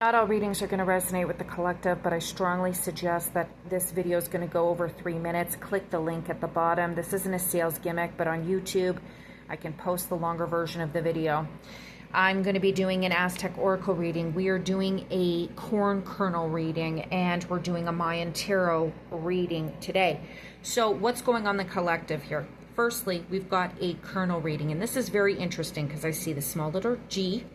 Not all readings are going to resonate with the collective, but I strongly suggest that this video is going to go over 3 minutes. Click the link at the bottom. This isn't a sales gimmick, but on YouTube, I can post the longer version of the video. I'm going to be doing an Aztec Oracle reading. We are doing a corn kernel reading, and we're doing a Mayan Tarot reading today. So what's going on in the collective here? Firstly, we've got a kernel reading, and this is very interesting because I see the small letter G,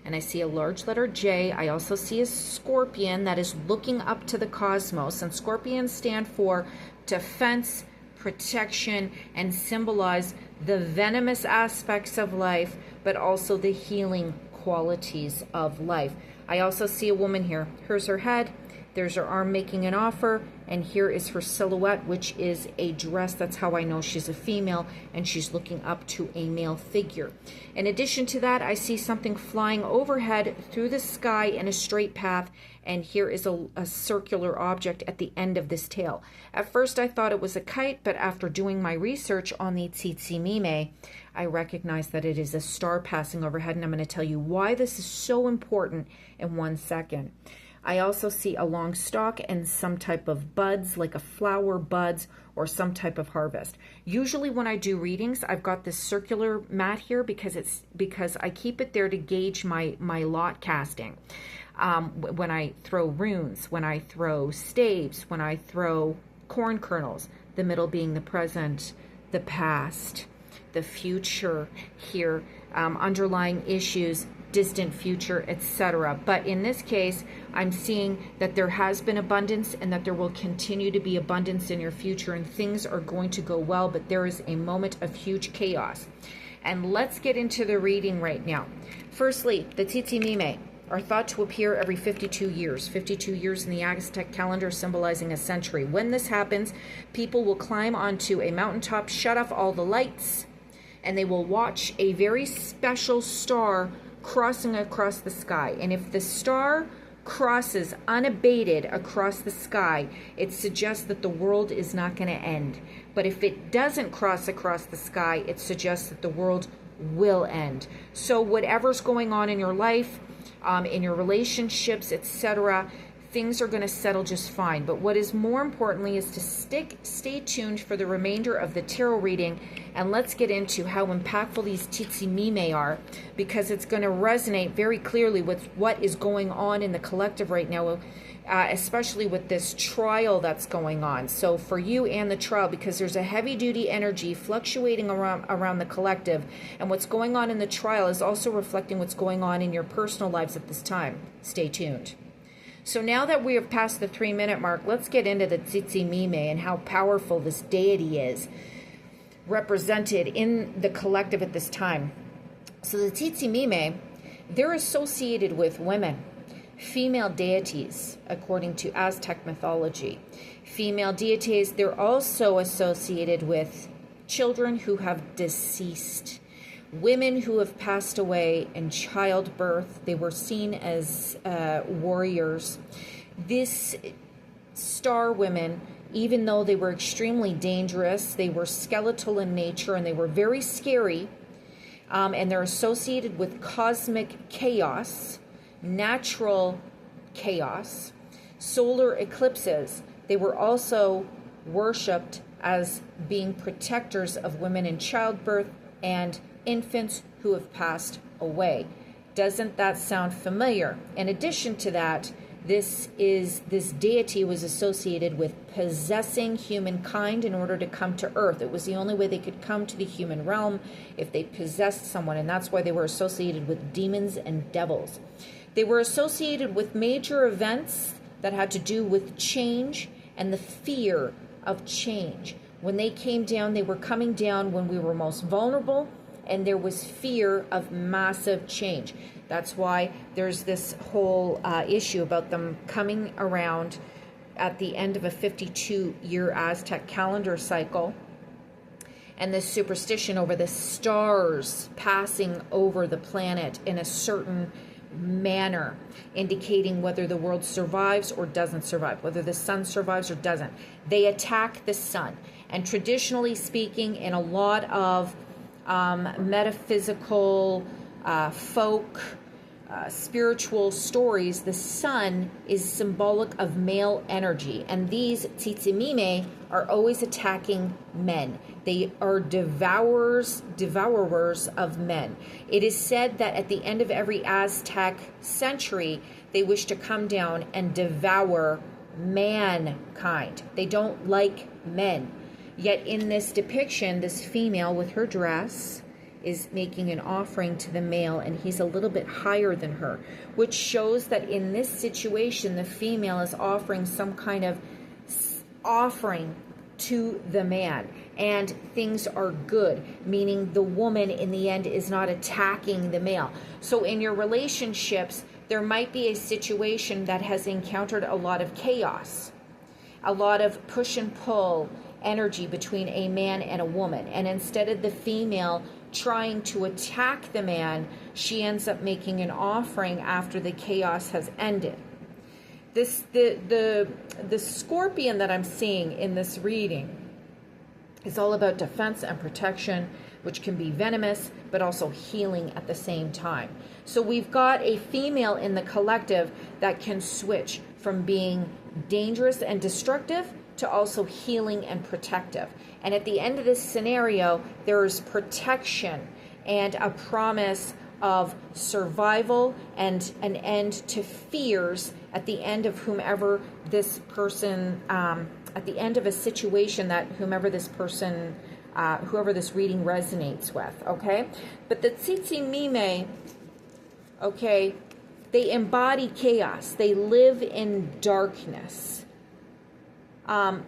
and I see a large letter J. I also see a scorpion that is looking up to the cosmos, and scorpions stand for defense, protection, and symbolize the venomous aspects of life, but also the healing qualities of life. I also see a woman here. Here's her head. There's her arm making an offer, and here is her silhouette, which is a dress. That's how I know she's a female, and she's looking up to a male figure. In addition to that, I see something flying overhead through the sky in a straight path, and here is a circular object at the end of this tail. At first, I thought it was a kite, but after doing my research on the Tsitsi Mime, I recognize that it is a star passing overhead, and I'm going to tell you why this is so important in 1 second. I also see a long stalk and some type of buds, like a flower buds or some type of harvest. Usually when I do readings, I've got this circular mat here because I keep it there to gauge my lot casting. When I throw runes, when I throw staves, when I throw corn kernels, the middle being the present, the past, the future here, underlying issues, distant future, etc. But in this case, I'm seeing that there has been abundance and that there will continue to be abundance in your future, and things are going to go well, but there is a moment of huge chaos. And let's get into the reading right now. Firstly, the Tsitsi Mime are thought to appear every 52 years. 52 years in the Aztec calendar symbolizing a century. When this happens, people will climb onto a mountaintop, shut off all the lights, and they will watch a very special star crossing across the sky. And if the star crosses unabated across the sky, it suggests that the world is not going to end. But if it doesn't cross across the sky, it suggests that the world will end. So whatever's going on in your life, in your relationships, etc., things are going to settle just fine. But what is more importantly is to stay tuned for the remainder of the tarot reading, and let's get into how impactful these Tsitsi Mime are, because it's going to resonate very clearly with what is going on in the collective right now, especially with this trial that's going on. So for you and the trial, because there's a heavy-duty energy fluctuating around the collective, and what's going on in the trial is also reflecting what's going on in your personal lives at this time. Stay tuned. So now that we have passed the 3-minute mark, let's get into the Tsitsi Mime and how powerful this deity is represented in the collective at this time. So the Tsitsi Mime, they're associated with women, female deities, according to Aztec mythology. Female deities, they're also associated with children who have deceased, women who have passed away in childbirth. They were seen as warriors. These star women, even though they were extremely dangerous, they were skeletal in nature and they were very scary, and they're associated with cosmic chaos, natural chaos, solar eclipses. They were also worshipped as being protectors of women in childbirth and infants who have passed away. Doesn't that sound familiar? In addition to that, this deity was associated with possessing humankind in order to come to Earth. It was the only way they could come to the human realm, if they possessed someone, and that's why they were associated with demons and devils. They were associated with major events that had to do with change and the fear of change. When they came down, they were coming down when we were most vulnerable, and there was fear of massive change. That's why there's this whole issue about them coming around at the end of a 52-year Aztec calendar cycle, and this superstition over the stars passing over the planet in a certain manner, indicating whether the world survives or doesn't survive, whether the sun survives or doesn't. They attack the sun. And traditionally speaking, in a lot of metaphysical folk spiritual stories, the sun is symbolic of male energy, and these tsitsimime are always attacking men. They are devourers of men. It is said that at the end of every Aztec century, they wish to come down and devour mankind. They don't like men. Yet in this depiction, this female with her dress is making an offering to the male, and he's a little bit higher than her, which shows that in this situation, the female is offering some kind of offering to the man, and things are good, meaning the woman in the end is not attacking the male. So in your relationships, there might be a situation that has encountered a lot of chaos, a lot of push and pull energy between a man and a woman, and instead of the female trying to attack the man, she ends up making an offering after the chaos has ended. The scorpion that I'm seeing in this reading is all about defense and protection, which can be venomous but also healing at the same time. So we've got a female in the collective that can switch from being dangerous and destructive to also healing and protective. And at the end of this scenario, there's protection and a promise of survival and an end to fears at the end of whomever this person, at the end of a situation that whoever this reading resonates with, okay? But the tsitsimime, okay, they embody chaos. They live in darkness.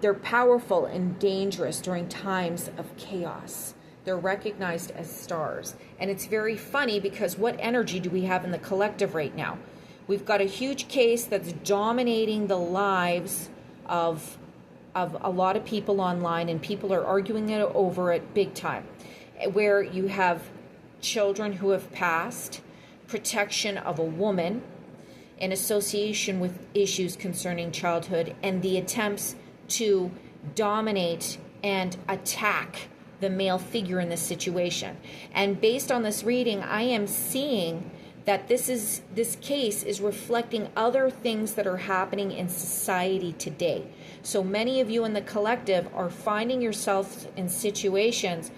They're powerful and dangerous during times of chaos. They're recognized as stars. And it's very funny because what energy do we have in the collective right now? We've got a huge case that's dominating the lives of a lot of people online, and people are arguing it over it big time, where you have children who have passed, protection of a woman in association with issues concerning childhood, and the attempts to dominate and attack the male figure in this situation. And based on this reading, I am seeing that this case is reflecting other things that are happening in society today. So many of you in the collective are finding yourselves in situations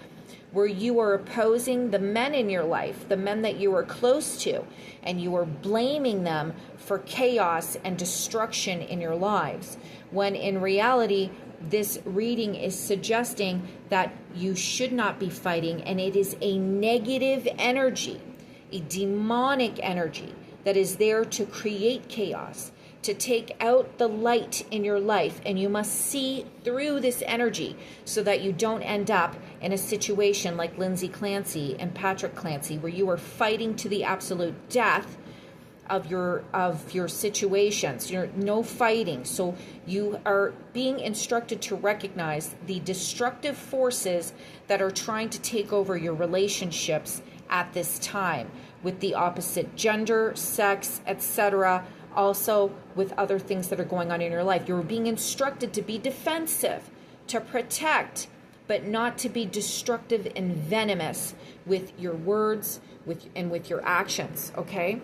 where you are opposing the men in your life, the men that you are close to, and you are blaming them for chaos and destruction in your lives, when in reality, this reading is suggesting that you should not be fighting, and it is a negative energy, a demonic energy that is there to create chaos, to take out the light in your life, and you must see through this energy so that you don't end up in a situation like Lindsay Clancy and Patrick Clancy, where you are fighting to the absolute death of your situations. You're no fighting. So you are being instructed to recognize the destructive forces that are trying to take over your relationships at this time with the opposite gender, sex, etc., also with other things that are going on in your life. You're being instructed to be defensive, to protect, but not to be destructive and venomous with your words and with your actions, okay?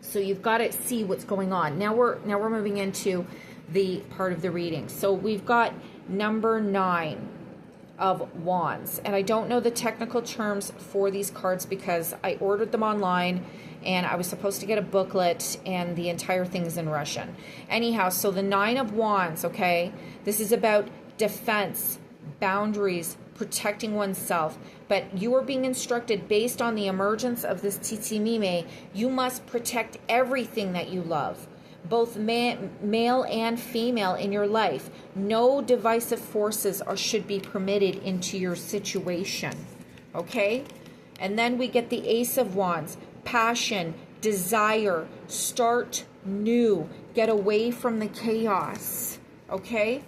So you've got to see what's going on. Now we're moving into the part of the reading. So we've got number 9 of Wands. And I don't know the technical terms for these cards because I ordered them online and I was supposed to get a booklet and the entire thing's in Russian. Anyhow, so the 9 of Wands, okay? This is about defense, boundaries, protecting oneself. But you are being instructed based on the emergence of this tsitsimime, you must protect everything that you love, both male and female in your life. No divisive forces should be permitted into your situation, okay? And then we get the Ace of Wands, passion, desire, start new, get away from the chaos, okay?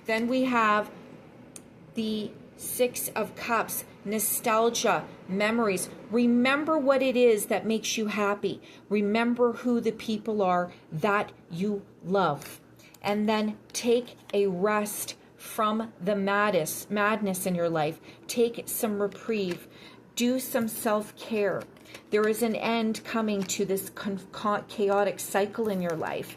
Then we have the 6 of Cups, nostalgia, memories. Remember what it is that makes you happy. Remember who the people are that you love. And then take a rest from the madness in your life. Take some reprieve. Do some self-care. There is an end coming to this chaotic cycle in your life.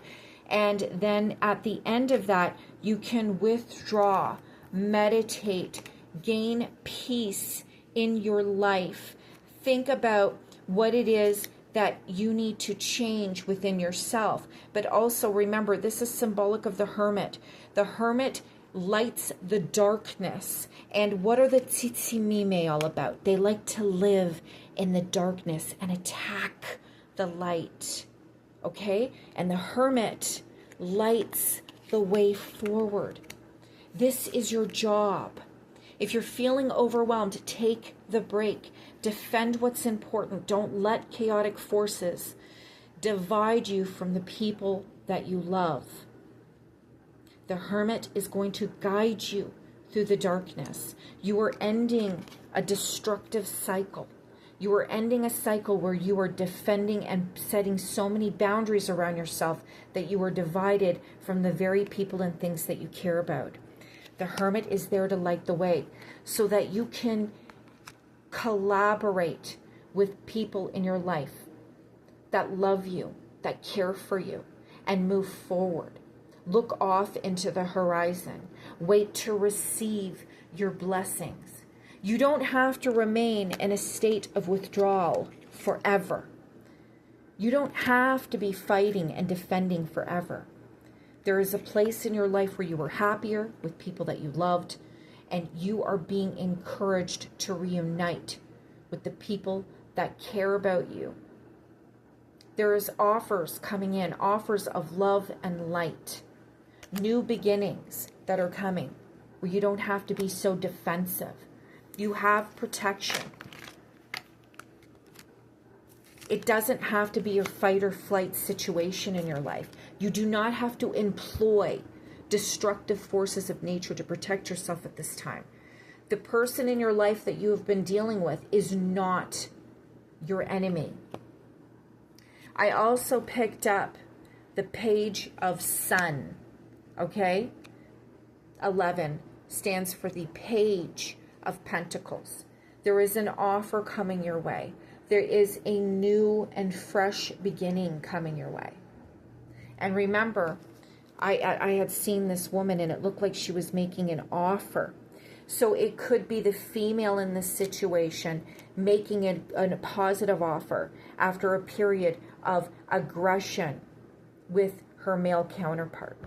And then at the end of that, you can withdraw, meditate, gain peace in your life. Think about what it is that you need to change within yourself. But also remember, this is symbolic of the hermit. The hermit lights the darkness. And what are the tsitsimime all about? They like to live in the darkness and attack the light. Okay? And the hermit lights the way forward. This is your job. If you're feeling overwhelmed, take the break. Defend what's important. Don't let chaotic forces divide you from the people that you love. The hermit is going to guide you through the darkness. You are ending a destructive cycle. You are ending a cycle where you are defending and setting so many boundaries around yourself that you are divided from the very people and things that you care about. The hermit is there to light the way so that you can collaborate with people in your life that love you, that care for you, and move forward. Look off into the horizon. Wait to receive your blessings. You don't have to remain in a state of withdrawal forever. You don't have to be fighting and defending forever. There is a place in your life where you were happier with people that you loved, and you are being encouraged to reunite with the people that care about you. There is offers coming in, offers of love and light, new beginnings that are coming where you don't have to be so defensive. You have protection. It doesn't have to be a fight or flight situation in your life. You do not have to employ destructive forces of nature to protect yourself at this time. The person in your life that you have been dealing with is not your enemy. I also picked up the Page of Sun, okay? 11 stands for the Page of Pentacles. There is an offer coming your way. There is a new and fresh beginning coming your way. And remember, I had seen this woman and it looked like she was making an offer. So it could be the female in this situation making a positive offer after a period of aggression with her male counterpart.